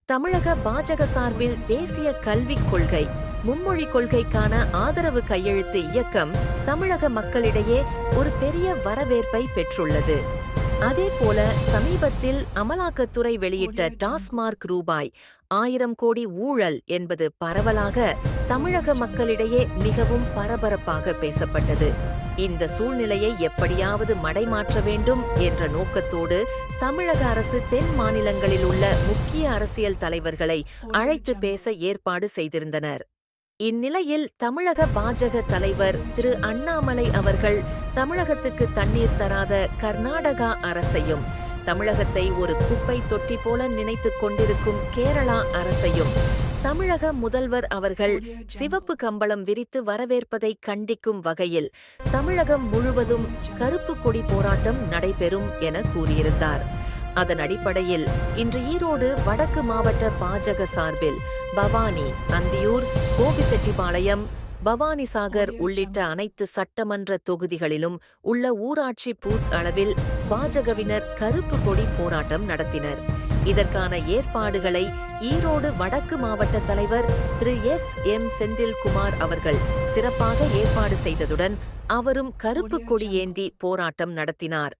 தமிழக பாஜக சார்பில் தேசிய கல்விக் கொள்கை மும்மொழிக் கொள்கைக்கான ஆதரவு கையெழுத்து இயக்கம் தமிழக மக்களிடையே ஒரு பெரிய வரவேற்பை பெற்றுள்ளது. அதேபோல சமீபத்தில் அமலாக்கத்துறை வெளியிட்ட டாஸ்மார்க் ரூபாய் 1000 கோடி ஊழல் என்பது பரவலாக தமிழக மக்களிடையே மிகவும் பரபரப்பாக பேசப்பட்டது. இந்த சூழ்நிலையை எப்படியாவது மடைமாற்ற வேண்டும் என்ற நோக்கத்தோடு தமிழக அரசு தென் மாநிலங்களில் உள்ள முக்கிய அரசியல் தலைவர்களை அழைத்து பேச ஏற்பாடு செய்திருந்தனர். இந்நிலையில் தமிழக பாஜக தலைவர் திரு அண்ணாமலை அவர்கள் தமிழகத்துக்கு தண்ணீர் தராத கர்நாடகா அரசையும், தமிழகத்தை ஒரு குப்பை தொட்டி போல நினைத்துக் கொண்டிருக்கும் கேரளா அரசையும், தமிழக முதல்வர் அவர்கள் சிவப்பு கம்பளம் விரித்து வரவேற்பதை கண்டிக்கும் வகையில் தமிழகம் முழுவதும் கருப்பு கொடி போராட்டம் நடைபெறும் என கூறியிருந்தார். அதன் அடிப்படையில் இன்று ஈரோடு வடக்கு மாவட்ட பாஜக சார்பில் பவானி, அந்தியூர், கோபிசெட்டிப்பாளையம், பவானிசாகர் உள்ளிட்ட அனைத்து சட்டமன்ற தொகுதிகளிலும் உள்ள ஊராட்சி பூத் அளவில் பாஜகவினர் கருப்பு கொடி போராட்டம் நடத்தினர். இதற்கான ஏற்பாடுகளை ஈரோடு வடக்கு மாவட்ட தலைவர் திரு எம் செந்தில்குமார் அவர்கள் சிறப்பாக ஏற்பாடு செய்ததுடன் அவரும் கருப்பு கொடி ஏந்தி போராட்டம் நடத்தினார்.